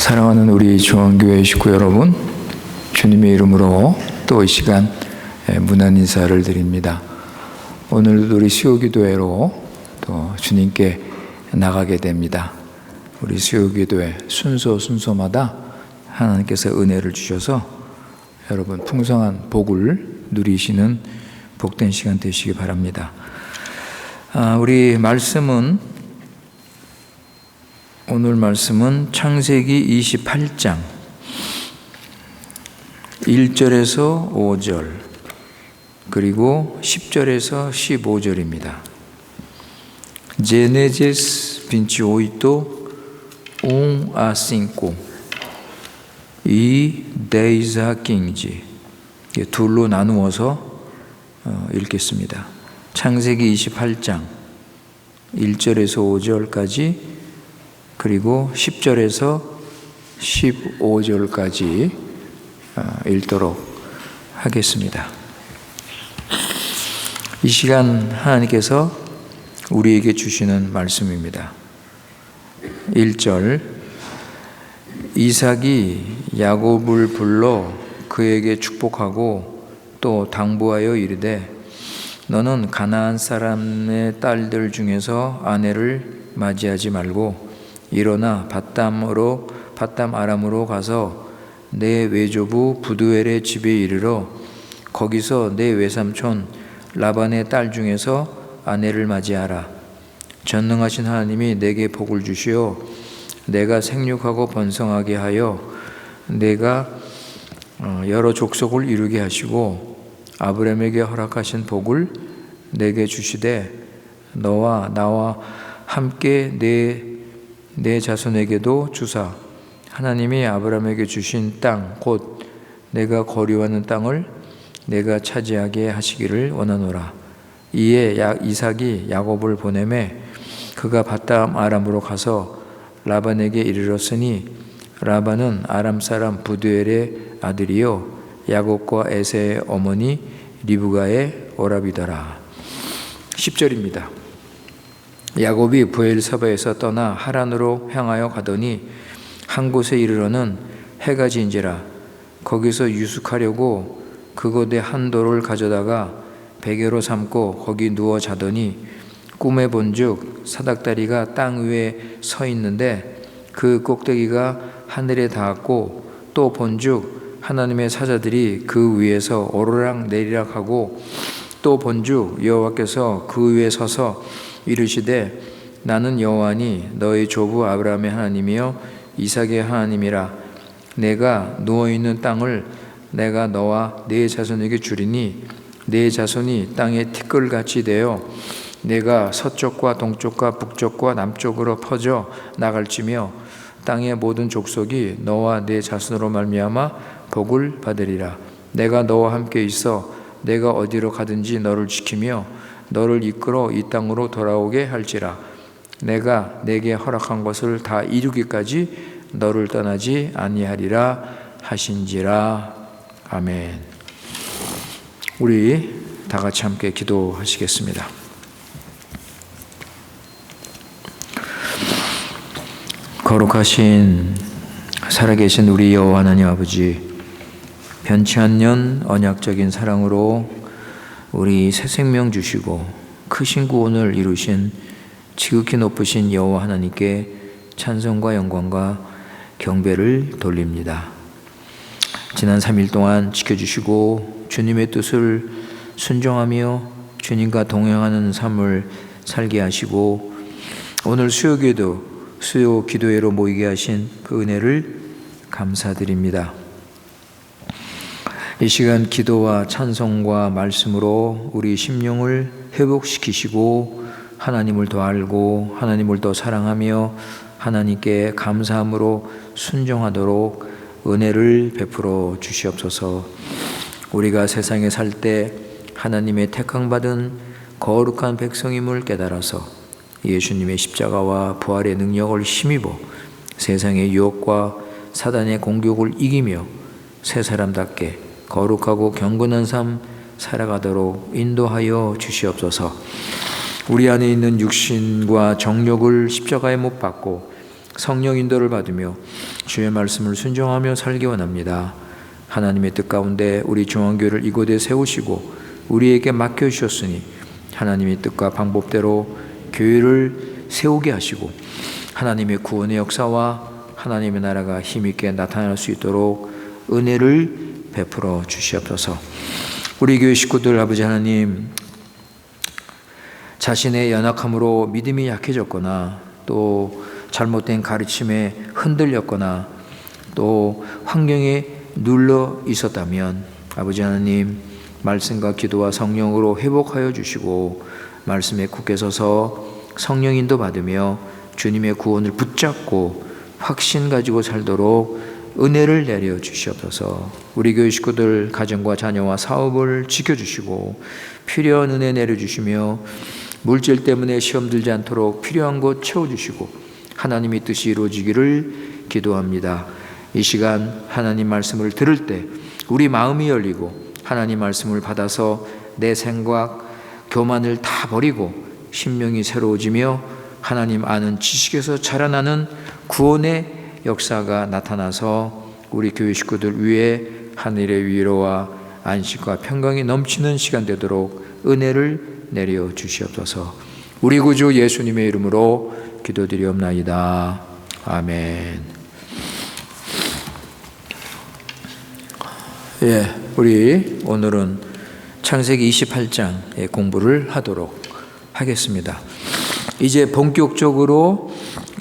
사랑하는 우리 중앙교회 식구 여러분, 주님의 이름으로 또 이 시간 문안 인사를 드립니다. 오늘도 우리 수요기도회로 또 주님께 나가게 됩니다. 우리 수요기도회 순서마다 하나님께서 은혜를 주셔서 여러분 풍성한 복을 누리시는 복된 시간 되시기 바랍니다. 우리 오늘 말씀은 창세기 28장 1절에서 5절 그리고 10절에서 15절입니다. Gênesis 28, 1 a 5 e 10 a 15 둘로 나누어서 읽겠습니다. 창세기 28장 1절에서 5절까지 그리고 10절에서 15절까지 읽도록 하겠습니다. 이 시간 하나님께서 우리에게 주시는 말씀입니다. 1절 이삭이 야곱을 불러 그에게 축복하고 또 당부하여 이르되 너는 가나안 사람의 딸들 중에서 아내를 맞이하지 말고 일어나 밧담 아람으로 가서 내 외조부 부두엘의 집에 이르러 거기서 내 외삼촌 라반의 딸 중에서 아내를 맞이하라. 전능하신 하나님이 내게 복을 주시어 내가 생육하고 번성하게 하여 내가 여러 족속을 이루게 하시고 아브라함에게 허락하신 복을 내게 주시되 너와 나와 함께 내 자손에게도 주사 하나님이 아브라함에게 주신 땅 곧 내가 거류하는 땅을 내가 차지하게 하시기를 원하노라. 이에 이삭이 야곱을 보내매 그가 밧담 아람으로 가서 라반에게 이르렀으니 라반은 아람 사람 부두엘의 아들이요 야곱과 에세의 어머니 리브가의 오라비더라. 10절입니다. 야곱이 브엘사바에서 떠나 하란으로 향하여 가더니 한 곳에 이르러는 해가 진지라. 거기서 유숙하려고 그곳에 한 돌을 가져다가 베개로 삼고 거기 누워 자더니 꿈에 본즉 사닥다리가 땅 위에 서 있는데 그 꼭대기가 하늘에 닿았고 또 본즉 하나님의 사자들이 그 위에서 오르락 내리락 하고 또 본즉 여호와께서 그 위에 서서 이르시되 나는 여호와니 너의 조부 아브라함의 하나님이요 이삭의 하나님이라. 내가 누워있는 땅을 내가 너와 네 자손에게 주리니 네 자손이 땅의 티끌같이 되어 내가 서쪽과 동쪽과 북쪽과 남쪽으로 퍼져 나갈지며 땅의 모든 족속이 너와 네 자손으로 말미암아 복을 받으리라. 내가 너와 함께 있어 내가 어디로 가든지 너를 지키며 너를 이끌어 이 땅으로 돌아오게 할지라. 내가 내게 허락한 것을 다 이루기까지 너를 떠나지 아니하리라 하신지라. 아멘. 우리 다 같이 함께 기도하시겠습니다. 거룩하신 살아계신 우리 여호와 하나님 아버지, 변치 않는 언약적인 사랑으로 우리 새 생명 주시고 크신 구원을 이루신 지극히 높으신 여호와 하나님께 찬송과 영광과 경배를 돌립니다. 지난 3일 동안 지켜주시고 주님의 뜻을 순종하며 주님과 동행하는 삶을 살게 하시고 오늘 수요 기도회로 모이게 하신 그 은혜를 감사드립니다. 이 시간 기도와 찬송과 말씀으로 우리 심령을 회복시키시고 하나님을 더 알고 하나님을 더 사랑하며 하나님께 감사함으로 순종하도록 은혜를 베풀어 주시옵소서. 우리가 세상에 살 때 하나님의 택함받은 거룩한 백성임을 깨달아서 예수님의 십자가와 부활의 능력을 힘입어 세상의 유혹과 사단의 공격을 이기며 새 사람답게 거룩하고 경건한 삶 살아가도록 인도하여 주시옵소서. 우리 안에 있는 육신과 정욕을 십자가에 못 박고 성령 인도를 받으며 주의 말씀을 순종하며 살기 원합니다. 하나님의 뜻 가운데 우리 중앙교회를 이곳에 세우시고 우리에게 맡겨주셨으니 하나님의 뜻과 방법대로 교회를 세우게 하시고 하나님의 구원의 역사와 하나님의 나라가 힘있게 나타날 수 있도록 은혜를 베풀어 주시옵소서. 우리 교회 식구들 아버지 하나님, 자신의 연약함으로 믿음이 약해졌거나 또 잘못된 가르침에 흔들렸거나 또 환경에 눌러 있었다면 아버지 하나님, 말씀과 기도와 성령으로 회복하여 주시고 말씀에 굳게 서서 성령 인도 받으며 주님의 구원을 붙잡고 확신 가지고 살도록 은혜를 내려 주시옵소서. 우리 교회 식구들 가정과 자녀와 사업을 지켜주시고 필요한 은혜 내려주시며 물질 때문에 시험 들지 않도록 필요한 것 채워주시고 하나님의 뜻이 이루어지기를 기도합니다. 이 시간 하나님 말씀을 들을 때 우리 마음이 열리고 하나님 말씀을 받아서 내 생각, 교만을 다 버리고 심령이 새로워지며 하나님 아는 지식에서 자라나는 구원의 역사가 나타나서 우리 교회 식구들 위에 하늘의 위로와 안식과 평강이 넘치는 시간 되도록 은혜를 내려 주시옵소서. 우리 구주 예수님의 이름으로 기도드리옵나이다. 아멘. 우리 오늘은 창세기 28장의 공부를 하도록 하겠습니다. 이제 본격적으로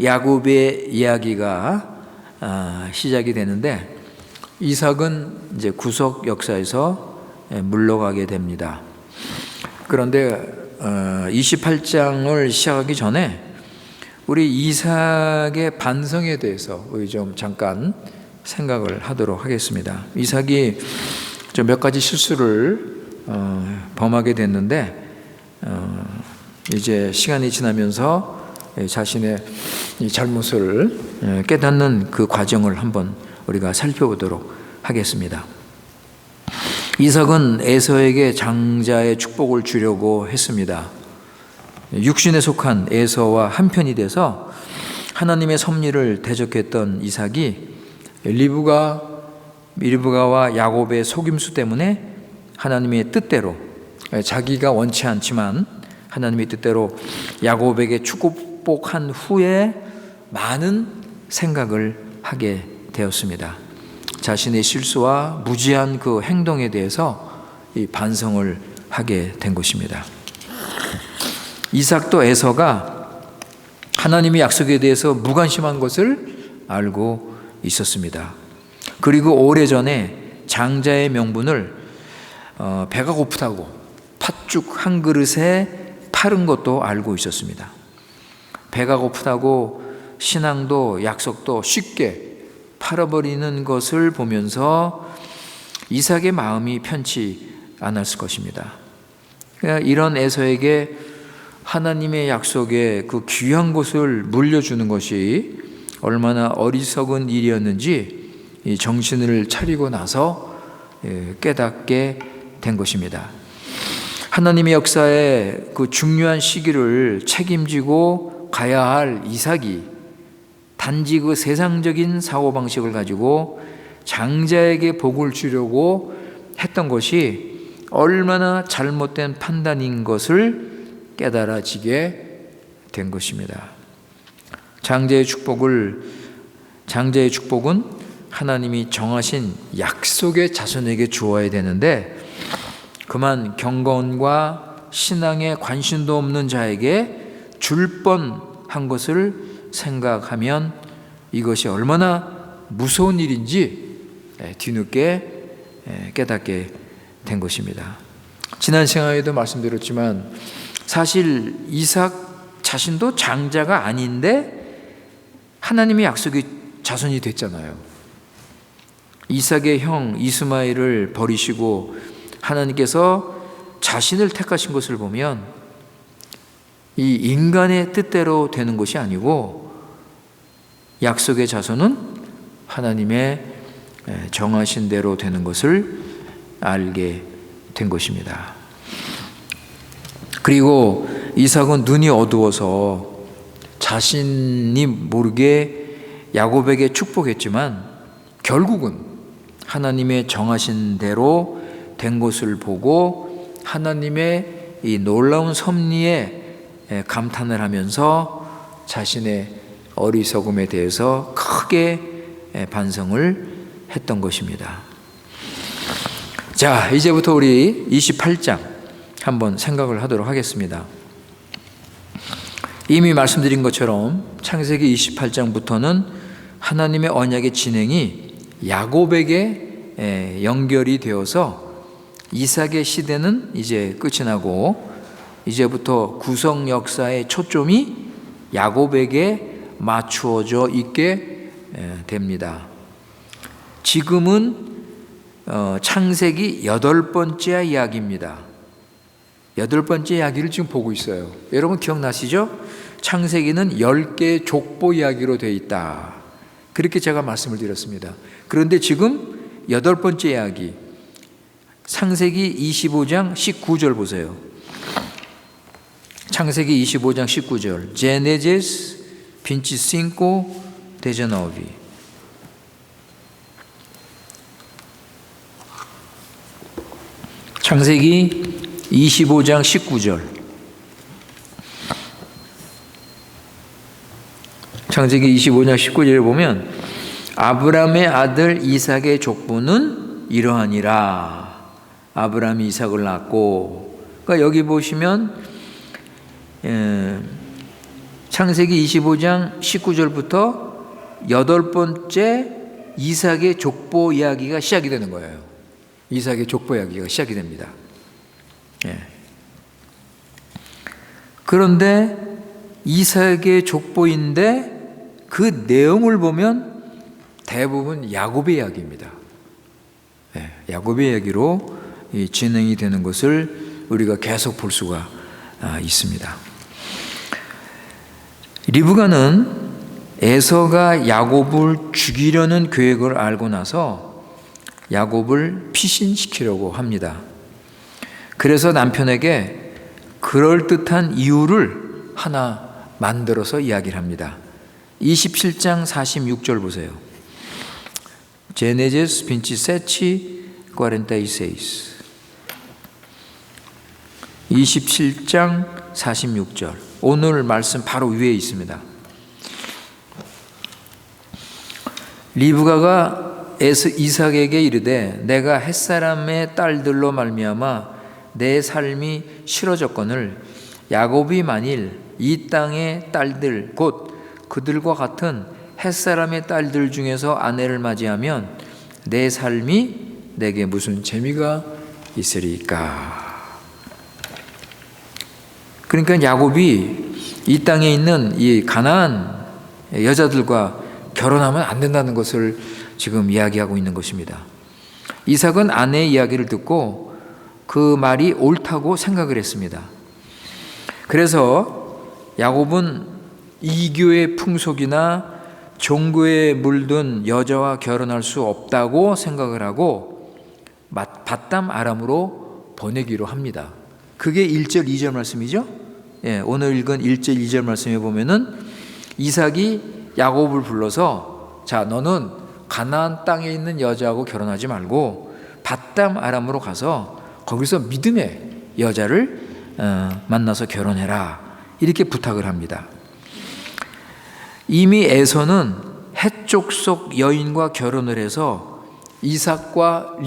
야곱의 이야기가 시작이 되는데 이삭은 이제 구속 역사에서 물러가게 됩니다. 그런데 28장을 시작하기 전에 우리 이삭의 반성에 대해서 우리 좀 잠깐 생각을 하도록 하겠습니다. 이삭이 좀 몇 가지 실수를 범하게 됐는데 이제 시간이 지나면서 자신의 이 잘못을 깨닫는 그 과정을 한번 우리가 살펴보도록 하겠습니다. 이삭은 에서에게 장자의 축복을 주려고 했습니다. 육신에 속한 에서와 한편이 돼서 하나님의 섭리를 대적했던 이삭이 리브가와 야곱의 속임수 때문에 하나님의 뜻대로, 자기가 원치 않지만 하나님의 뜻대로 야곱에게 축복한 후에 많은 생각을 하게 되었습니다. 자신의 실수와 무지한 그 행동에 대해서 이 반성을 하게 된 것입니다. 이삭도 에서가 하나님의 약속에 대해서 무관심한 것을 알고 있었습니다. 그리고 오래전에 장자의 명분을 배가 고프다고 팥죽 한 그릇에 팔은 것도 알고 있었습니다. 배가 고프다고 신앙도 약속도 쉽게 팔아버리는 것을 보면서 이삭의 마음이 편치 않았을 것입니다. 이런 에서에게 하나님의 약속의 그 귀한 것을 물려주는 것이 얼마나 어리석은 일이었는지 정신을 차리고 나서 깨닫게 된 것입니다. 하나님의 역사의 그 중요한 시기를 책임지고 가야 할 이삭이 단지 그 세상적인 사고방식을 가지고 장자에게 복을 주려고 했던 것이 얼마나 잘못된 판단인 것을 깨달아지게 된 것입니다. 장자의 축복은 하나님이 정하신 약속의 자손에게 주어야 되는데 그만 경건과 신앙에 관심도 없는 자에게 줄 뻔한 것을 생각하면 이것이 얼마나 무서운 일인지 뒤늦게 깨닫게 된 것입니다. 지난 시간에도 말씀드렸지만 사실 이삭 자신도 장자가 아닌데 하나님의 약속의 자손이 됐잖아요. 이삭의 형 이스마엘을 버리시고 하나님께서 자신을 택하신 것을 보면 이 인간의 뜻대로 되는 것이 아니고 약속의 자손은 하나님의 정하신 대로 되는 것을 알게 된 것입니다. 그리고 이삭은 눈이 어두워서 자신이 모르게 야곱에게 축복했지만 결국은 하나님의 정하신 대로 된 것을 보고 하나님의 이 놀라운 섭리에 감탄을 하면서 자신의 어리석음에 대해서 크게 반성을 했던 것입니다. 자, 이제부터 우리 28장 한번 생각을 하도록 하겠습니다. 이미 말씀드린 것처럼 창세기 28장부터는 하나님의 언약의 진행이 야곱에게 연결이 되어서 이삭의 시대는 이제 끝이 나고 이제부터 구속 역사의 초점이 야곱에게 맞추어져 있게 됩니다. 지금은 창세기 8번째 이야기입니다. 8번째 이야기를 지금 보고 있어요. 여러분 기억나시죠? 창세기는 10개의 족보 이야기로 되어 있다. 그렇게 제가 말씀을 드렸습니다. 그런데 지금 8번째 이야기, 창세기 25장 19절 보세요. 창세기 25장 19절. Gênesis 25, 19. 창세기 25장 19절. 창세기 25장 19절에 보면 아브라함의 아들 이삭의 족보는 이러하니라. 아브라함이 이삭을 낳고, 그러니까 여기 보시면 창세기 25장 19절부터 8번째 이삭의 족보 이야기가 시작이 되는 거예요. 이삭의 족보 이야기가 시작이 됩니다. 그런데 이삭의 족보인데 그 내용을 보면 대부분 야곱의 이야기입니다. 야곱의 이야기로 진행이 되는 것을 우리가 계속 볼 수가 있습니다. 리브가는 에서가 야곱을 죽이려는 계획을 알고 나서 야곱을 피신시키려고 합니다. 그래서 남편에게 그럴듯한 이유를 하나 만들어서 이야기를 합니다. 27장 46절 보세요. Gênesis 27, 46. 27장 46절. 오늘 말씀 바로 위에 있습니다. 리브가가 이삭에게 이르되 내가 햇사람의 딸들로 말미암아 내 삶이 싫어졌거늘 야곱이 만일 이 땅의 딸들 곧 그들과 같은 햇사람의 딸들 중에서 아내를 맞이하면 내 삶이 내게 무슨 재미가 있으리까. 그러니까 야곱이 이 땅에 있는 이 가나안 여자들과 결혼하면 안 된다는 것을 지금 이야기하고 있는 것입니다. 이삭은 아내의 이야기를 듣고 그 말이 옳다고 생각을 했습니다. 그래서 야곱은 이교의 풍속이나 종교에 물든 여자와 결혼할 수 없다고 생각을 하고 밧담 아람으로 보내기로 합니다. 그게 1절 2절 말씀이죠. 오늘 읽은 1절 2절 말씀에 보면은 이삭이 야곱을 불러서 자 너는 가나안 땅에 있는 여자하고 결혼하지 말고 밧담 아람으로 가서 거기서 믿음의 여자를 만나서 결혼해라 이렇게 부탁을 합니다. 이미 에서는 헷족 여인과 결혼을 해서 이삭과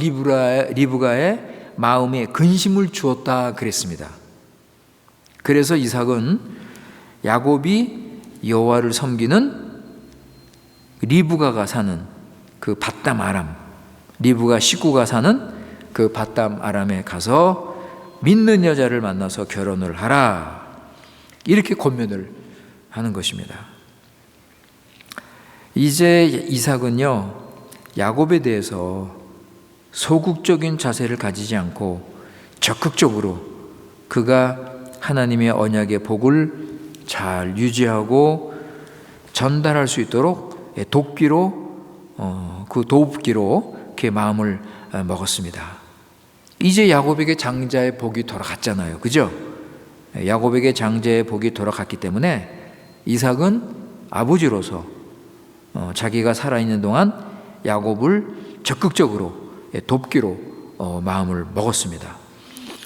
리브가의 마음에 근심을 주었다 그랬습니다. 그래서 이삭은 야곱이 여호와를 섬기는 리브가가 사는 그 밧담 아람, 리브가 식구가 사는 그 밧담 아람에 가서 믿는 여자를 만나서 결혼을 하라 이렇게 권면을 하는 것입니다. 이제 이삭은요 야곱에 대해서 소극적인 자세를 가지지 않고 적극적으로 그가 하나님의 언약의 복을 잘 유지하고 전달할 수 있도록 돕기로 그 마음을 먹었습니다. 이제 야곱에게 장자의 복이 돌아갔잖아요. 그죠? 야곱에게 장자의 복이 돌아갔기 때문에 이삭은 아버지로서 자기가 살아있는 동안 야곱을 적극적으로 돕기로 마음을 먹었습니다.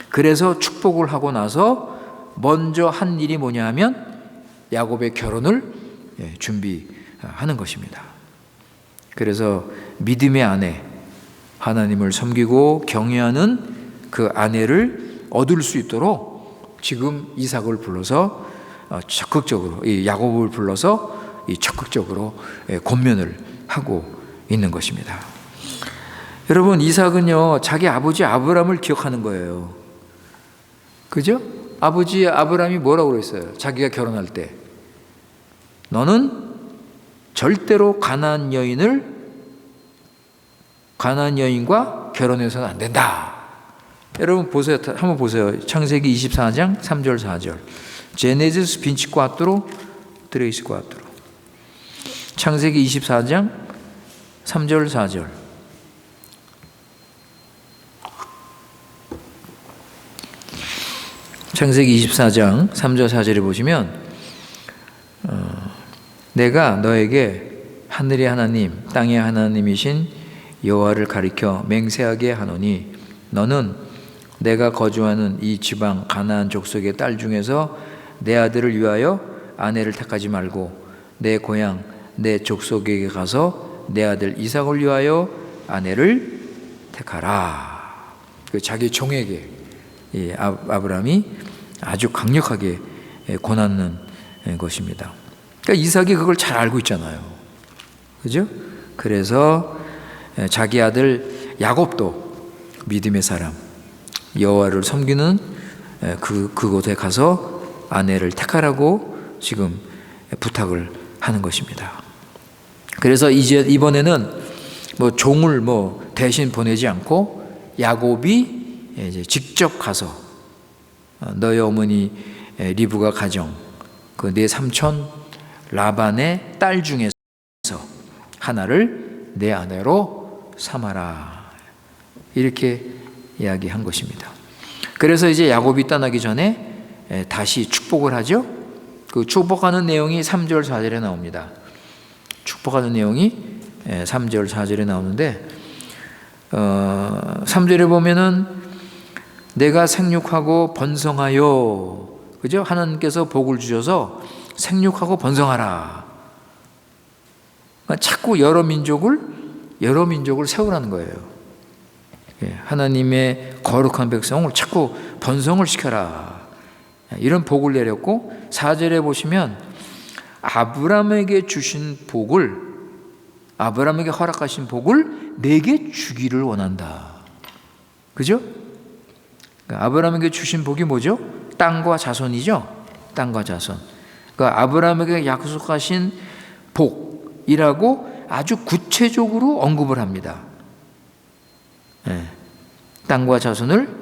그래서 축복을 하고 나서 먼저 한 일이 뭐냐 하면 야곱의 결혼을 준비하는 것입니다. 그래서 믿음의 아내, 하나님을 섬기고 경외하는 그 아내를 얻을 수 있도록 지금 이삭을 불러서 적극적으로, 야곱을 불러서 적극적으로 권면을 하고 있는 것입니다. 여러분, 이삭은요 자기 아버지 아브라함을 기억하는 거예요. 그죠? 아버지 아브라함이 뭐라고 그랬어요? 자기가 결혼할 때 너는 절대로 가나안 여인과 결혼해서는 안 된다. 여러분 보세요. 한번 보세요. 창세기 24장 3절 4절. Gênesis 24, 3 e 4. 창세기 24장 3절 4절. 창세기 24장 3절 4절에 보시면 내가 너에게 하늘의 하나님 땅의 하나님이신 여호와를 가리켜 맹세하게 하노니 너는 내가 거주하는 이 지방 가나안 족속의 딸 중에서 내 아들을 위하여 아내를 택하지 말고 내 고향 내 족속에게 가서 내 아들 이삭을 위하여 아내를 택하라. 자기 종에게 아브라함이 아주 강력하게 권하는 것입니다. 그러니까 이삭이 그걸 잘 알고 있잖아요. 그죠? 그래서 자기 아들 야곱도 믿음의 사람, 여호와를 섬기는 그곳에 가서 아내를 택하라고 지금 부탁을 하는 것입니다. 그래서 이번에는 종을 대신 보내지 않고 야곱이 이제 직접 가서 너의 어머니 리브가 가정 그 내 삼촌 라반의 딸 중에서 하나를 내 아내로 삼아라. 이렇게 이야기한 것입니다. 그래서 이제 야곱이 떠나기 전에 다시 축복을 하죠. 그 축복하는 내용이 3절 4절에 나옵니다. 축복하는 내용이 3절 4절에 나오는데 3절에 보면은 내가 생육하고 번성하여, 그죠? 하나님께서 복을 주셔서 생육하고 번성하라. 자꾸 여러 민족을 세우라는 거예요. 하나님의 거룩한 백성을 자꾸 번성을 시켜라. 이런 복을 내렸고 4절에 보시면 아브라함에게 허락하신 복을 내게 주기를 원한다. 그죠? 아브라함에게 주신 복이 뭐죠? 땅과 자손이죠. 땅과 자손. 아브라함에게 약속하신 복이라고 아주 구체적으로 언급을 합니다. 땅과 자손을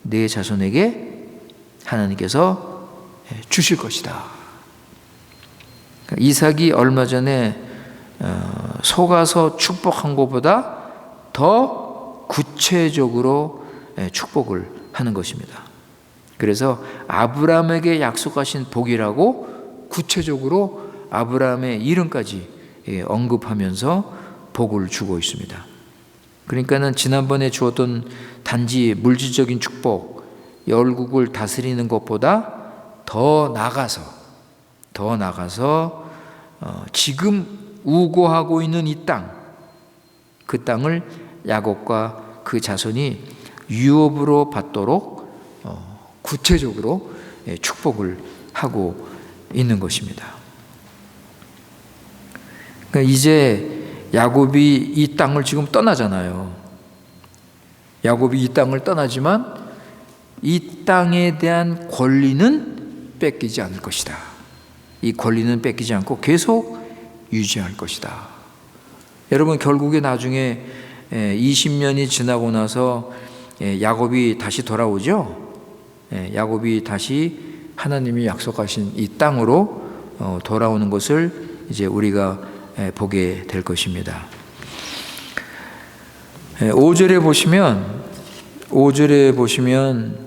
네 자손에게 하나님께서 주실 것이다. 이삭이 얼마 전에 속아서 축복한 것보다 더 구체적으로 축복을 하는 것입니다. 그래서 아브라함에게 약속하신 복이라고 구체적으로 아브라함의 이름까지 언급하면서 복을 주고 있습니다. 그러니까는 지난번에 주었던 단지 물질적인 축복, 열국을 다스리는 것보다 더 나가서 지금 우고하고 있는 이 땅, 그 땅을 야곱과 그 자손이 유업으로 받도록 구체적으로 축복을 하고 있는 것입니다. 그러니까 이제 야곱이 이 땅을 지금 떠나잖아요. 야곱이 이 땅을 떠나지만 이 땅에 대한 권리는 뺏기지 않을 것이다. 이 권리는 뺏기지 않고 계속 유지할 것이다. 여러분, 결국에 나중에 20년이 지나고 나서 야곱이 다시 돌아오죠. 야곱이 다시 하나님이 약속하신 이 땅으로 돌아오는 것을 이제 우리가 보게 될 것입니다. 5절에 보시면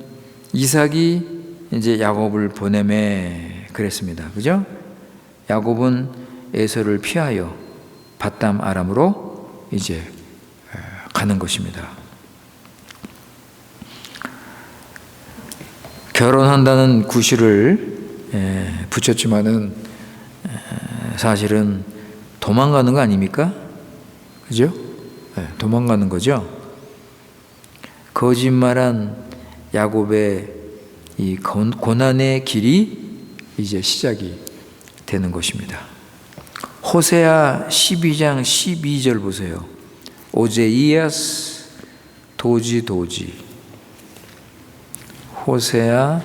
이삭이 이제 야곱을 보내매 그랬습니다. 그죠? 야곱은 에서를 피하여 밧담 아람으로 이제 가는 것입니다. 결혼한다는 구실을 붙였지만은 사실은 도망가는 거 아닙니까? 그죠? 도망가는 거죠. 거짓말한 야곱의 이 고난의 길이 이제 시작이 되는 것입니다. 호세아 12장 12절 보세요. 오제이아스 도지 호세아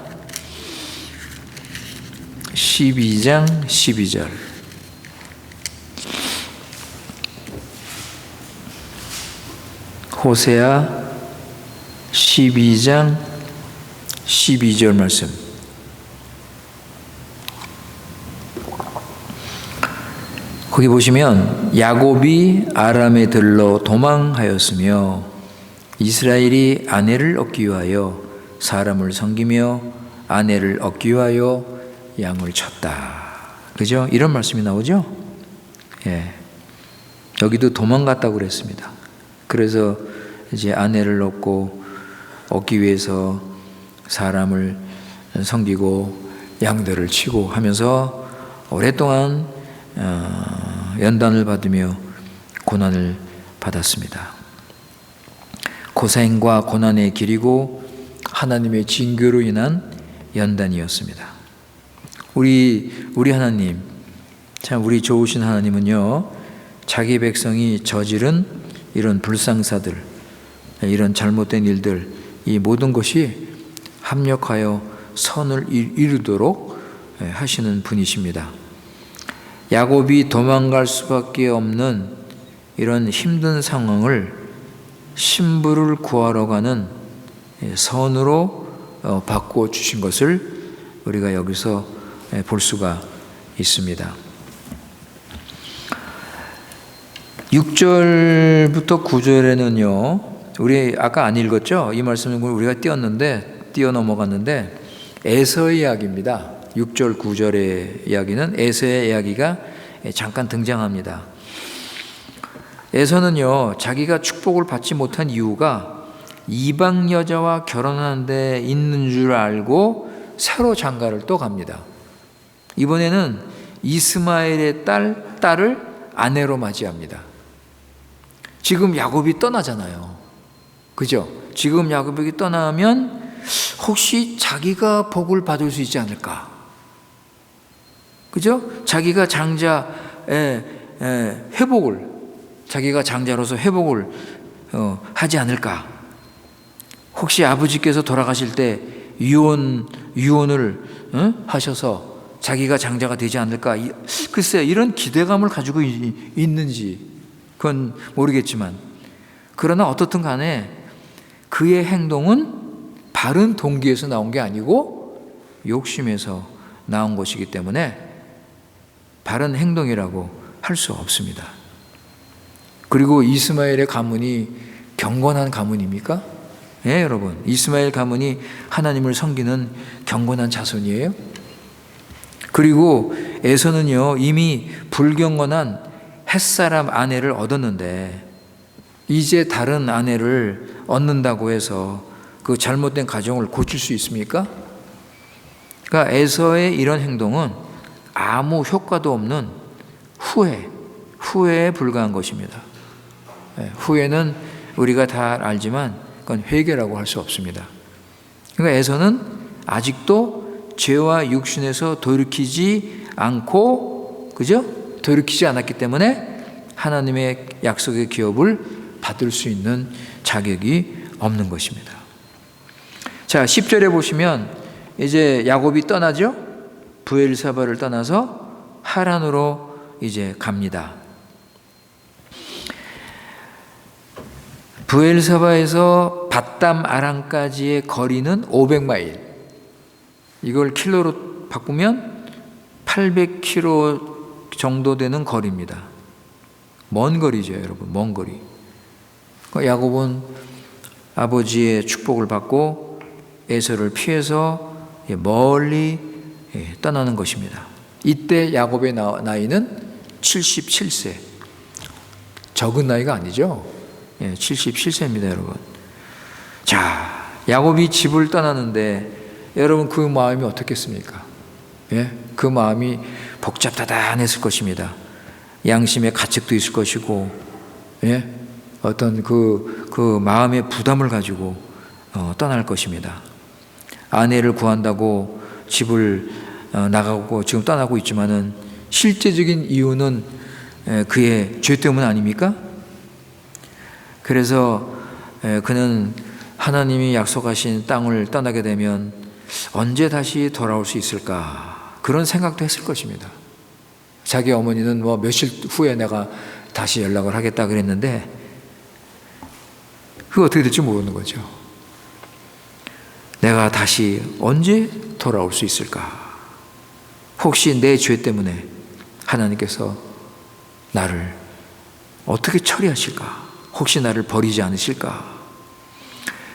12장 12절 호세아 12장 12절 말씀. 거기 보시면 야곱이 아람에 들러 도망하였으며 이스라엘이 아내를 얻기 위하여 사람을 섬기며 아내를 얻기 위하여 양을 쳤다. 그죠? 이런 말씀이 나오죠? 예. 여기도 도망갔다고 그랬습니다. 그래서 이제 아내를 얻기 위해서 사람을 섬기고 양들을 치고 하면서 오랫동안 연단을 받으며 고난을 받았습니다. 고생과 고난의 길이고 하나님의 징계로 인한 연단이었습니다. 우리 하나님, 참 우리 좋으신 하나님은요, 자기 백성이 저지른 이런 불상사들, 이런 잘못된 일들, 이 모든 것이 합력하여 선을 이루도록 하시는 분이십니다. 야곱이 도망갈 수밖에 없는 이런 힘든 상황을 신부를 구하러 가는 선으로 바꾸어 주신 것을 우리가 여기서 볼 수가 있습니다. 6절부터 9절에는요, 우리 아까 안 읽었죠? 이 말씀을 우리가 뛰어넘어갔는데 에서의 이야기입니다. 6절 9절의 이야기는 에서의 이야기가 잠깐 등장합니다. 에서는요, 자기가 축복을 받지 못한 이유가 이방 여자와 결혼하는 데 있는 줄 알고 새로 장가를 또 갑니다. 이번에는 이스마엘의 딸을 아내로 맞이합니다. 지금 야곱이 떠나잖아요. 그죠? 지금 야곱이 떠나면 혹시 자기가 복을 받을 수 있지 않을까? 그죠? 자기가 장자의 회복을, 자기가 장자로서 회복을 하지 않을까? 혹시 아버지께서 돌아가실 때 유언을 하셔서 자기가 장자가 되지 않을까? 글쎄요, 이런 기대감을 가지고 있는지 그건 모르겠지만, 그러나 어떻든 간에 그의 행동은 바른 동기에서 나온 게 아니고 욕심에서 나온 것이기 때문에 바른 행동이라고 할 수 없습니다. 그리고 이스마엘의 가문이 경건한 가문입니까? 예, 여러분. 이스마엘 가문이 하나님을 섬기는 경건한 자손이에요. 그리고 에서는요, 이미 불경건한 햇사람 아내를 얻었는데 이제 다른 아내를 얻는다고 해서 그 잘못된 가정을 고칠 수 있습니까? 그러니까 에서의 이런 행동은 아무 효과도 없는 후회에 불과한 것입니다. 후회는 우리가 다 알지만 그건 회개라고 할 수 없습니다. 그러니까 에서는 아직도 죄와 육신에서 돌이키지 않고, 그죠? 돌이키지 않았기 때문에 하나님의 약속의 기업을 받을 수 있는 자격이 없는 것입니다. 자, 10절에 보시면 이제 야곱이 떠나죠? 브엘사바를 떠나서 하란으로 이제 갑니다. 브엘사바에서 밧담 아람까지의 거리는 500마일. 이걸 킬로로 바꾸면 800km 정도 되는 거리입니다. 먼 거리죠, 여러분. 먼 거리. 야곱은 아버지의 축복을 받고 에서를 피해서 멀리 떠나는 것입니다. 이때 야곱의 나이는 77세. 적은 나이가 아니죠. 77세입니다, 여러분. 자, 야곱이 집을 떠나는데 여러분 그 마음이 어떻겠습니까? 그 마음이 복잡다단했을 것입니다. 양심의 가책도 있을 것이고, 어떤 그 마음의 부담을 가지고 떠날 것입니다. 아내를 구한다고 집을 나가고 지금 떠나고 있지만은 실제적인 이유는 그의 죄 때문 아닙니까? 그래서 그는 하나님이 약속하신 땅을 떠나게 되면 언제 다시 돌아올 수 있을까? 그런 생각도 했을 것입니다. 자기 어머니는 뭐 며칠 후에 내가 다시 연락을 하겠다 그랬는데 그거 어떻게 될지 모르는 거죠. 내가 다시 언제 돌아올 수 있을까? 혹시 내 죄 때문에 하나님께서 나를 어떻게 처리하실까? 혹시 나를 버리지 않으실까?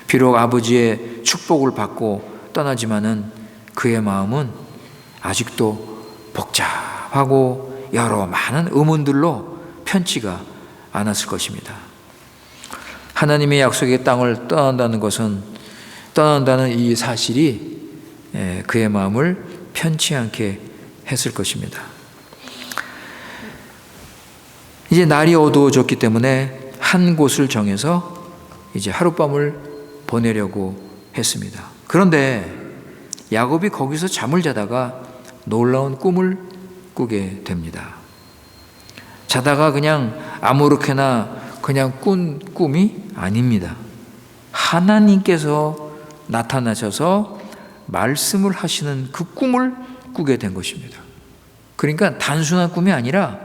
비록 아버지의 축복을 받고 떠나지만은 그의 마음은 아직도 복잡하고 여러 많은 의문들로 편치가 않았을 것입니다. 하나님의 약속의 땅을 떠난다는 이 사실이 그의 마음을 편치 않게 했을 것입니다. 이제 날이 어두워졌기 때문에 한 곳을 정해서 이제 하룻밤을 보내려고 했습니다. 그런데 야곱이 거기서 잠을 자다가 놀라운 꿈을 꾸게 됩니다. 자다가 그냥 아무렇게나 그냥 꾼 꿈이 아닙니다. 하나님께서 나타나셔서 말씀을 하시는 그 꿈을 꾸게 된 것입니다. 그러니까 단순한 꿈이 아니라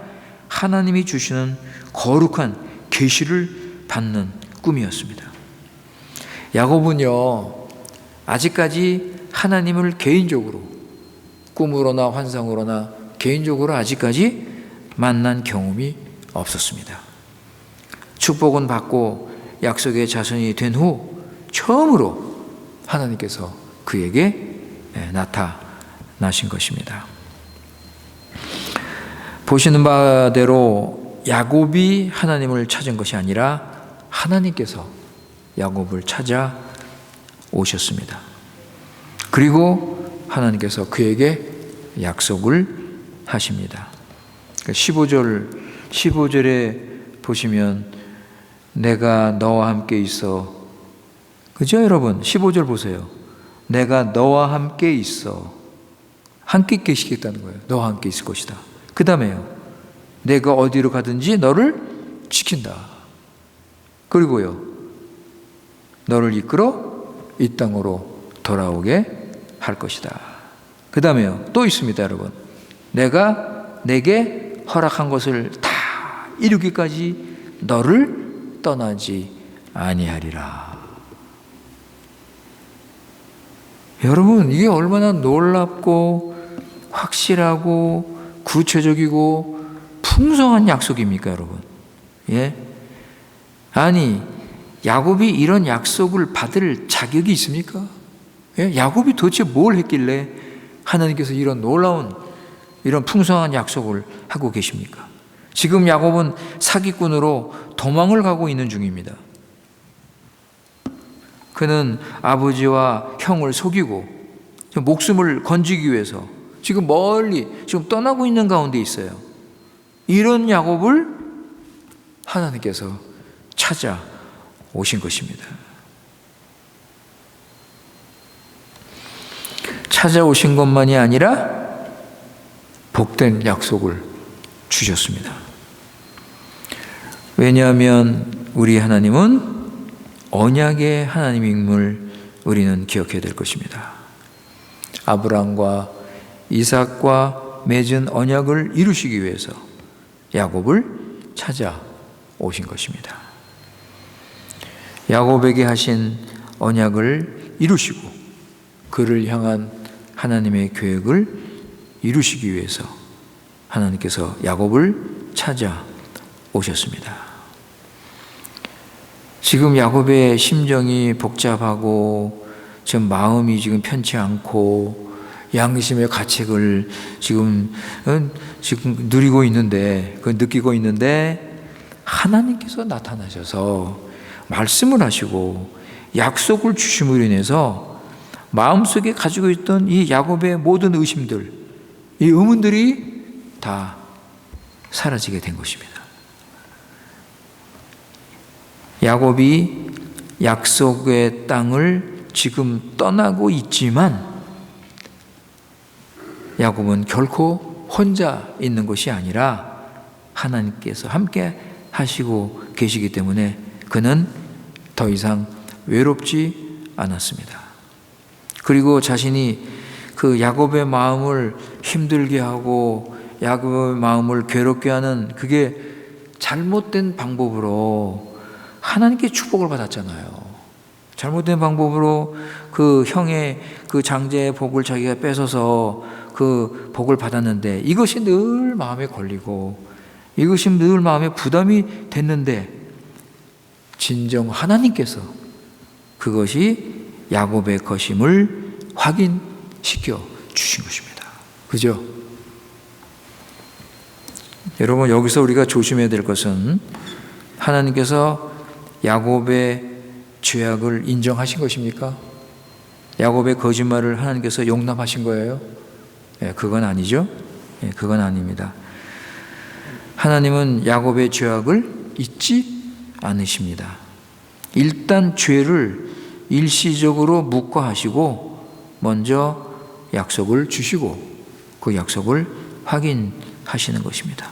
하나님이 주시는 거룩한 계시를 받는 꿈이었습니다. 야곱은요, 아직까지 하나님을 개인적으로 꿈으로나 환상으로나 개인적으로 아직까지 만난 경험이 없었습니다. 축복은 받고 약속의 자손이 된 후 처음으로 하나님께서 그에게 나타나신 것입니다. 보시는 바대로 야곱이 하나님을 찾은 것이 아니라 하나님께서 야곱을 찾아 오셨습니다. 그리고 하나님께서 그에게 약속을 하십니다. 15절에 보시면 내가 너와 함께 있어. 그죠, 여러분? 15절 보세요. 내가 너와 함께 있어. 함께 계시겠다는 거예요. 너와 함께 있을 것이다. 그 다음에요. 내가 어디로 가든지 너를 지킨다. 그리고요. 너를 이끌어 이 땅으로 돌아오게 할 것이다. 그 다음에요. 또 있습니다, 여러분. 내가 내게 허락한 것을 다 이루기까지 너를 떠나지 아니하리라. 여러분, 이게 얼마나 놀랍고 확실하고 구체적이고 풍성한 약속입니까, 여러분? 아니, 야곱이 이런 약속을 받을 자격이 있습니까? 야곱이 도대체 뭘 했길래 하나님께서 이런 놀라운, 이런 풍성한 약속을 하고 계십니까? 지금 야곱은 사기꾼으로 도망을 가고 있는 중입니다. 그는 아버지와 형을 속이고 목숨을 건지기 위해서 지금 멀리 지금 떠나고 있는 가운데 있어요. 이런 야곱을 하나님께서 찾아오신 것입니다. 찾아오신 것만이 아니라 복된 약속을 주셨습니다. 왜냐하면 우리 하나님은 언약의 하나님임을 우리는 기억해야 될 것입니다. 아브라함과 이삭과 맺은 언약을 이루시기 위해서 야곱을 찾아오신 것입니다. 야곱에게 하신 언약을 이루시고 그를 향한 하나님의 계획을 이루시기 위해서 하나님께서 야곱을 찾아오셨습니다. 지금 야곱의 심정이 복잡하고 지금 마음이 지금 편치 않고 양심의 가책을 지금 누리고 있는데, 그 느끼고 있는데 하나님께서 나타나셔서 말씀을 하시고 약속을 주심으로 인해서 마음속에 가지고 있던 이 야곱의 모든 의심들, 이 의문들이 다 사라지게 된 것입니다. 야곱이 약속의 땅을 지금 떠나고 있지만 야곱은 결코 혼자 있는 것이 아니라 하나님께서 함께 하시고 계시기 때문에 그는 더 이상 외롭지 않았습니다. 그리고 자신이 그 야곱의 마음을 힘들게 하고 야곱의 마음을 괴롭게 하는 그게 잘못된 방법으로 하나님께 축복을 받았잖아요. 잘못된 방법으로 그 형의 그 장제의 복을 자기가 뺏어서 그 복을 받았는데 이것이 늘 마음에 걸리고 이것이 늘 마음에 부담이 됐는데 진정 하나님께서 그것이 야곱의 것임을 확인시켜 주신 것입니다. 그죠? 여러분, 여기서 우리가 조심해야 될 것은 하나님께서 야곱의 죄악을 인정하신 것입니까? 야곱의 거짓말을 하나님께서 용납하신 거예요? 그건 아니죠. 그건 아닙니다. 하나님은 야곱의 죄악을 잊지 않으십니다. 일단 죄를 일시적으로 묵과하시고 먼저 약속을 주시고 그 약속을 확인하시는 것입니다.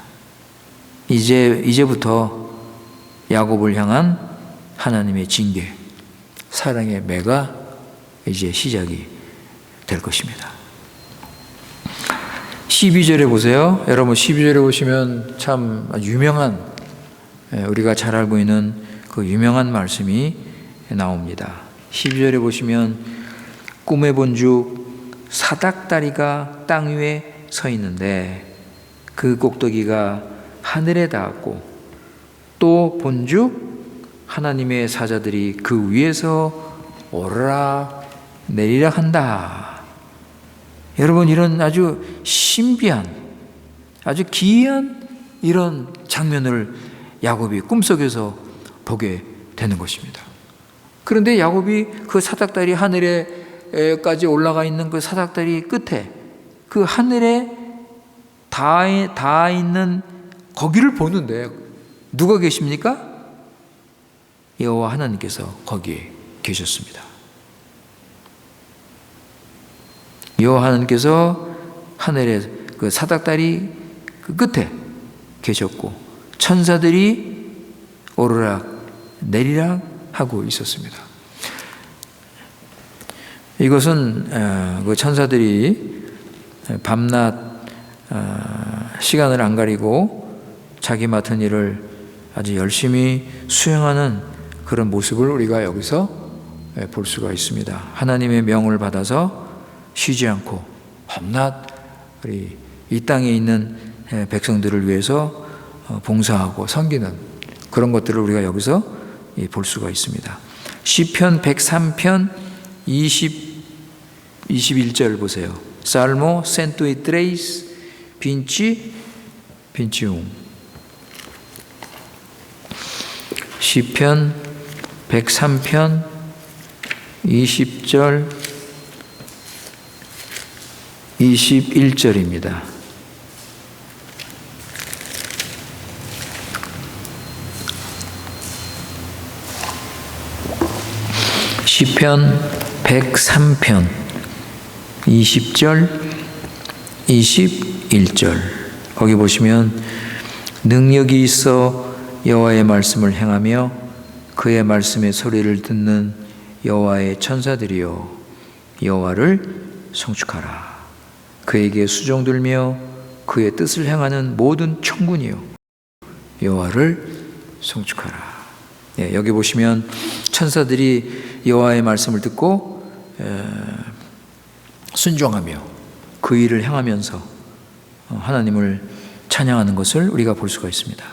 이제부터 야곱을 향한 하나님의 징계, 사랑의 매가 이제 시작이 될 것입니다. 12절에 보세요. 여러분 12절에 보시면 참 유명한, 우리가 잘 알고 있는 그 유명한 말씀이 나옵니다. 12절에 보시면 꿈에 본즉 사닥다리가 땅 위에 서 있는데 그 꼭대기가 하늘에 닿았고 또 본즉 하나님의 사자들이 그 위에서 오르락 내리락 한다. 여러분, 이런 아주 신비한, 아주 기이한 이런 장면을 야곱이 꿈속에서 보게 되는 것입니다. 그런데 야곱이 그 사닥다리 하늘에까지 올라가 있는 그 사닥다리 끝에 그 하늘에 닿아 있는 거기를 보는데 누가 계십니까? 여호와 하나님께서 거기에 계셨습니다. 여호와 하나님께서 하늘의 그 사닥다리 그 끝에 계셨고 천사들이 오르락 내리락 하고 있었습니다. 이것은 그 천사들이 밤낮 시간을 안 가리고 자기 맡은 일을 아주 열심히 수행하는 그런 모습을 우리가 여기서 볼 수가 있습니다. 하나님의 명을 받아서 쉬지 않고 밤낮 우리 이 땅에 있는 백성들을 위해서 봉사하고 섬기는 그런 것들을 우리가 여기서 볼 수가 있습니다. 시편 103편 21절 보세요. Salmo 103, 21. 시편 103편 20절 21절입니다. 시편 103편 20절 21절 거기 보시면 능력이 있어 여호와의 말씀을 행하며 그의 말씀의 소리를 듣는 여호와의 천사들이여 여호와를 성축하라. 그에게 수종들며 그의 뜻을 행하는 모든 천군이여 여호와를 성축하라. 여기 보시면 천사들이 여호와의 말씀을 듣고 순종하며 그 일을 행하면서 하나님을 찬양하는 것을 우리가 볼 수가 있습니다.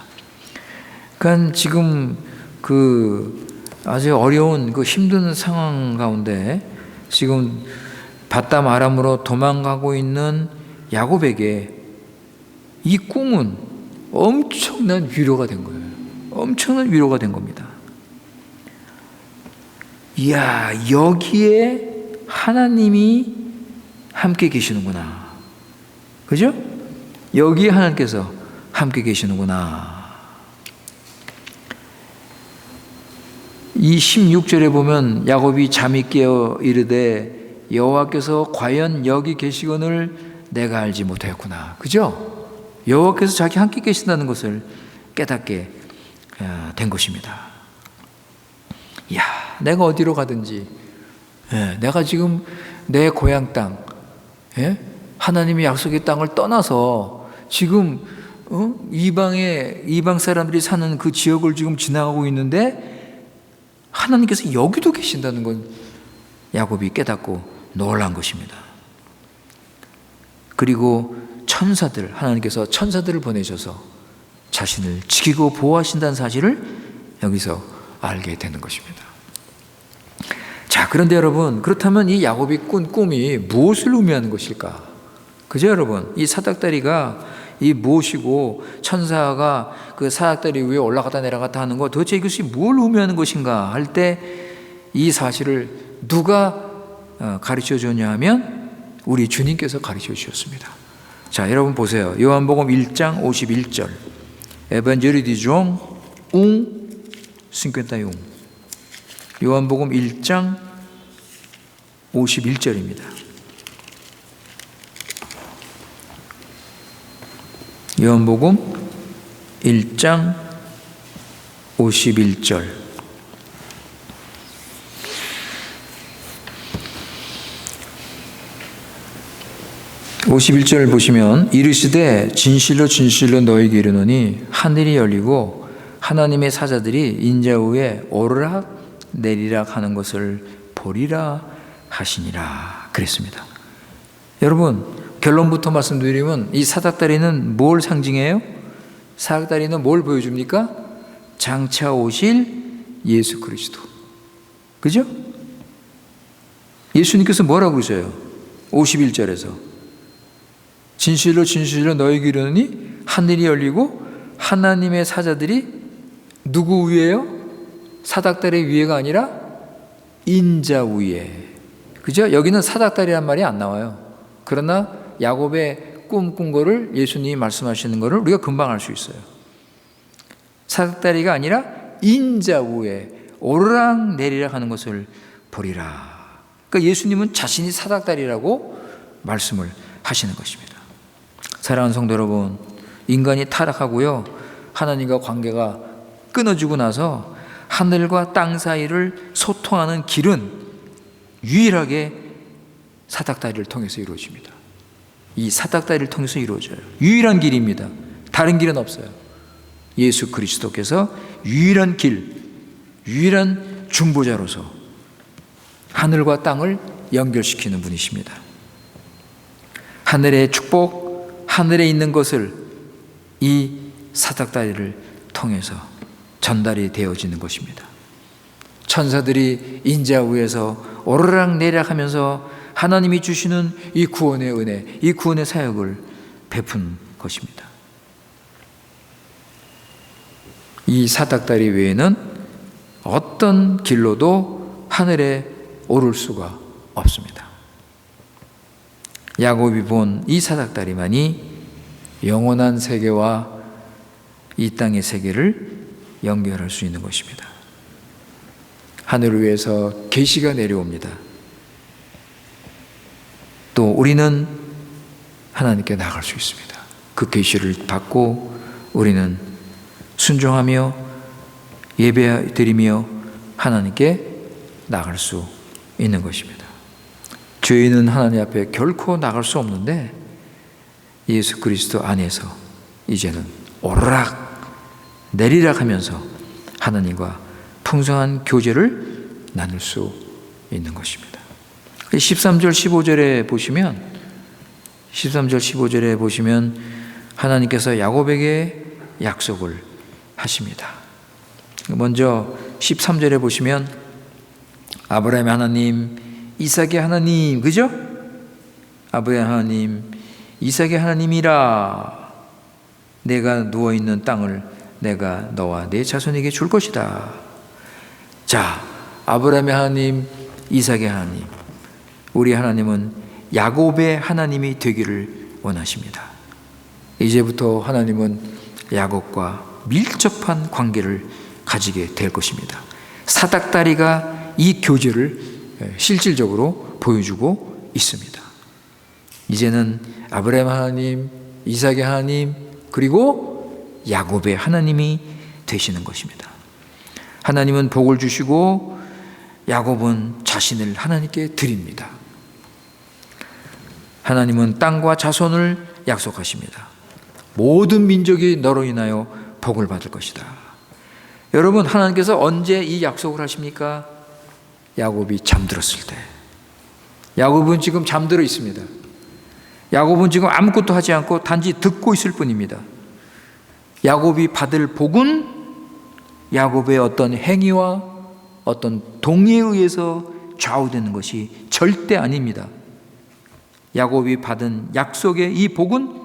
그러니까 지금 그 아주 어려운 그 힘든 상황 가운데 지금 바담 아람으로 도망가고 있는 야곱에게 이 꿈은 엄청난 위로가 된 거예요. 엄청난 위로가 된 겁니다. 이야, 여기에 하나님이 함께 계시는구나. 그죠? 여기에 하나님께서 함께 계시는구나. 이 16절에 보면 야곱이 잠이 깨어 이르되 여호와께서 과연 여기 계시거늘 내가 알지 못하였구나. 그죠? 여호와께서 자기 함께 계신다는 것을 깨닫게 된 것입니다. 이야, 내가 어디로 가든지, 내가 지금 내 고향 땅, 하나님의 약속의 땅을 떠나서 지금 이방 사람들이 사는 그 지역을 지금 지나가고 있는데 하나님께서 여기도 계신다는 건 야곱이 깨닫고 놀란 것입니다. 그리고 천사들, 하나님께서 천사들을 보내셔서 자신을 지키고 보호하신다는 사실을 여기서 알게 되는 것입니다. 자, 그런데 여러분, 그렇다면 이 야곱이 꾼 꿈이 무엇을 의미하는 것일까? 그죠, 여러분? 이 사닥다리가 이 무엇이고 천사가 그 사닥다리 위에 올라갔다 내려갔다 하는 거 도대체 이것이 뭘 의미하는 것인가 할 때 이 사실을 누가 가르쳐 줬냐 하면 우리 주님께서 가르쳐 주셨습니다. 자, 여러분 보세요. 요한복음 1장 51절. Evangelho de João 1:51. 요한복음 1장 51절입니다. 요한복음 1장 51절. (51절) 보시면 이르시되 진실로 진실로 너희에게 이르노니 하늘이 열리고 하나님의 사자들이 인자 위에 오르락 내리락 하는 것을 보리라 하시니라 그랬습니다. 여러분, 결론부터 말씀드리면 이 사닥다리는 뭘 상징해요? 사닥다리는 뭘 보여줍니까? 장차 오실 예수 그리스도. 그죠? 예수님께서 뭐라고 그러셔요? 51절에서 진실로 진실로 너희에게 이르노니 하늘이 열리고 하나님의 사자들이 누구 위에요? 사닥다리 위에가 아니라 인자 위에. 그죠? 여기는 사닥다리란 말이 안 나와요. 그러나 야곱의 꿈꾼 거를 예수님이 말씀하시는 거를 우리가 금방 알 수 있어요. 사닥다리가 아니라 인자 위에 오르락 내리락 하는 것을 보리라. 그러니까 예수님은 자신이 사닥다리라고 말씀을 하시는 것입니다. 사랑하는 성도 여러분, 인간이 타락하고요, 하나님과 관계가 끊어지고 나서 하늘과 땅 사이를 소통하는 길은 유일하게 사닥다리를 통해서 이루어집니다. 이 사닥다리를 통해서 이루어져요. 유일한 길입니다. 다른 길은 없어요. 예수 그리스도께서 유일한 길, 유일한 중보자로서 하늘과 땅을 연결시키는 분이십니다. 하늘의 축복, 하늘에 있는 것을 이 사닥다리를 통해서 전달이 되어지는 것입니다. 천사들이 인자 위에서 오르락 내리락 하면서 하나님이 주시는 이 구원의 은혜, 이 구원의 사역을 베푼 것입니다. 이 사닥다리 외에는 어떤 길로도 하늘에 오를 수가 없습니다. 야곱이 본 이 사닥다리만이 영원한 세계와 이 땅의 세계를 연결할 수 있는 것입니다. 하늘 위에서 계시가 내려옵니다. 또 우리는 하나님께 나갈 수 있습니다. 그 계시를 받고 우리는 순종하며 예배드리며 하나님께 나갈 수 있는 것입니다. 죄인은 하나님 앞에 결코 나갈 수 없는데 예수 그리스도 안에서 이제는 오르락 내리락 하면서 하나님과 풍성한 교제를 나눌 수 있는 것입니다. 13절 15절에 보시면 13절 15절에 보시면 하나님께서 야곱에게 약속을 하십니다. 먼저 13절에 보시면 아브라함의 하나님, 이삭의 하나님, 그죠? 아브라함 하나님, 이삭의 하나님이라 내가 누워있는 땅을 내가 너와 네 자손에게 줄 것이다. 자, 아브라함의 하나님, 이삭의 하나님, 우리 하나님은 야곱의 하나님이 되기를 원하십니다. 이제부터 하나님은 야곱과 밀접한 관계를 가지게 될 것입니다. 사닥다리가 이 교제를 실질적으로 보여주고 있습니다. 이제는 아브라함 하나님, 이삭의 하나님, 그리고 야곱의 하나님이 되시는 것입니다. 하나님은 복을 주시고 야곱은 자신을 하나님께 드립니다. 하나님은 땅과 자손을 약속하십니다. 모든 민족이 너로 인하여 복을 받을 것이다. 여러분, 하나님께서 언제 이 약속을 하십니까? 야곱이 잠들었을 때. 야곱은 지금 잠들어 있습니다. 야곱은 지금 아무것도 하지 않고 단지 듣고 있을 뿐입니다. 야곱이 받을 복은 야곱의 어떤 행위와 어떤 동의에 의해서 좌우되는 것이 절대 아닙니다. 야곱이 받은 약속의 이 복은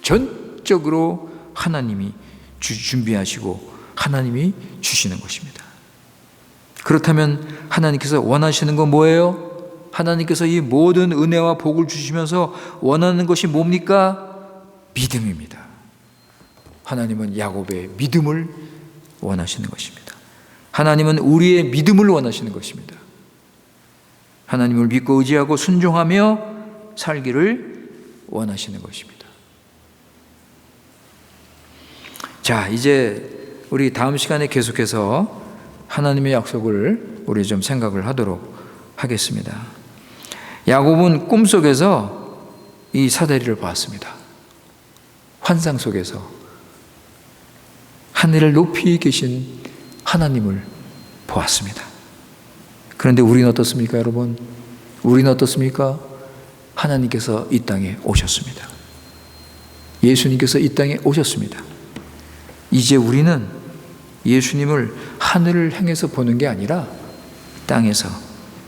전적으로 하나님이 준비하시고 하나님이 주시는 것입니다. 그렇다면 하나님께서 원하시는 건 뭐예요? 하나님께서 이 모든 은혜와 복을 주시면서 원하는 것이 뭡니까? 믿음입니다. 하나님은 야곱의 믿음을 원하시는 것입니다. 하나님은 우리의 믿음을 원하시는 것입니다. 하나님을 믿고 의지하고 순종하며 살기를 원하시는 것입니다. 자, 이제 우리 다음 시간에 계속해서 하나님의 약속을 우리 좀 생각을 하도록 하겠습니다. 야곱은 꿈속에서 이 사다리를 보았습니다. 환상 속에서 하늘을 높이 계신 하나님을 보았습니다. 그런데 우리는 어떻습니까, 여러분? 우리는 어떻습니까? 하나님께서 이 땅에 오셨습니다. 예수님께서 이 땅에 오셨습니다. 이제 우리는 예수님을 하늘을 향해서 보는 게 아니라 땅에서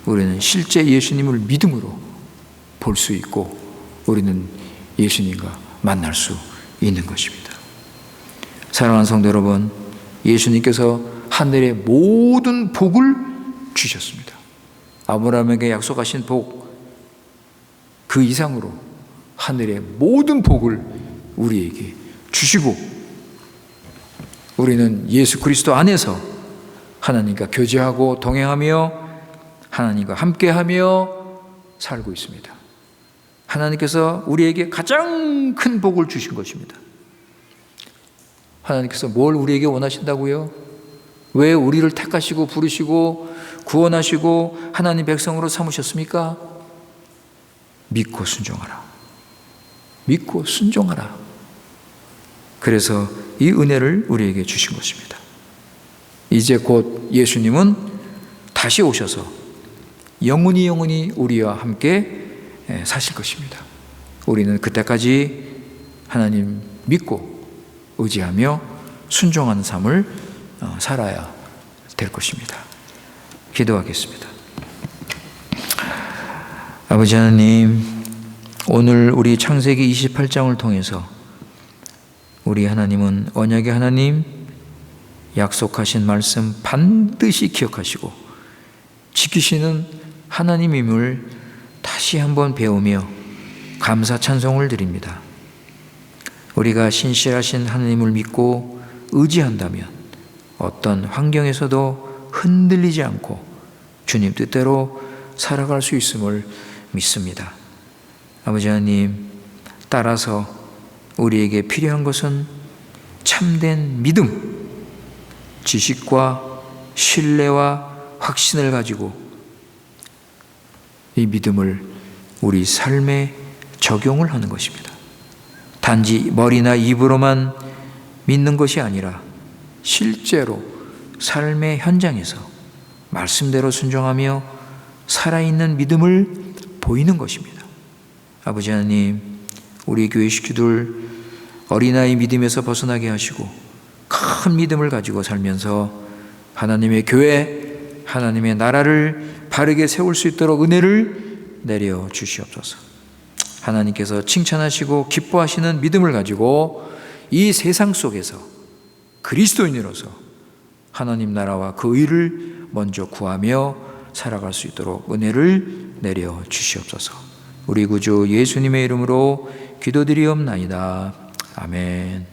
우리는 실제 예수님을 믿음으로 볼 수 있고 우리는 예수님과 만날 수 있는 것입니다. 사랑하는 성도 여러분, 예수님께서 하늘의 모든 복을 주셨습니다. 아브라함에게 약속하신 복 그 이상으로 하늘의 모든 복을 우리에게 주시고 우리는 예수 그리스도 안에서 하나님과 교제하고 동행하며 하나님과 함께하며 살고 있습니다. 하나님께서 우리에게 가장 큰 복을 주신 것입니다. 하나님께서 뭘 우리에게 원하신다고요? 왜 우리를 택하시고 부르시고 구원하시고 하나님 백성으로 삼으셨습니까? 믿고 순종하라. 믿고 순종하라. 그래서 이 은혜를 우리에게 주신 것입니다. 이제 곧 예수님은 다시 오셔서 영원히 우리와 함께 사실 것입니다. 우리는 그때까지 하나님 믿고 의지하며 순종하는 삶을 살아야 될 것입니다. 기도하겠습니다. 아버지 하나님, 오늘 우리 창세기 28장을 통해서 우리 하나님은 언약의 하나님, 약속하신 말씀 반드시 기억하시고 지키시는 하나님임을 다시 한번 배우며 감사 찬송을 드립니다. 우리가 신실하신 하나님을 믿고 의지한다면 어떤 환경에서도 흔들리지 않고 주님 뜻대로 살아갈 수 있음을 믿습니다. 아버지 하나님, 따라서 우리에게 필요한 것은 참된 믿음, 지식과 신뢰와 확신을 가지고 이 믿음을 우리 삶에 적용을 하는 것입니다. 단지 머리나 입으로만 믿는 것이 아니라 실제로 삶의 현장에서 말씀대로 순종하며 살아있는 믿음을 보이는 것입니다. 아버지 하나님, 우리 교회 식구들 어린아이 믿음에서 벗어나게 하시고 큰 믿음을 가지고 살면서 하나님의 교회, 하나님의 나라를 바르게 세울 수 있도록 은혜를 내려 주시옵소서. 하나님께서 칭찬하시고 기뻐하시는 믿음을 가지고 이 세상 속에서 그리스도인으로서 하나님 나라와 그 의를 먼저 구하며 살아갈 수 있도록 은혜를 내려 주시옵소서. 우리 구주 예수님의 이름으로 기도드리옵나이다. 아멘.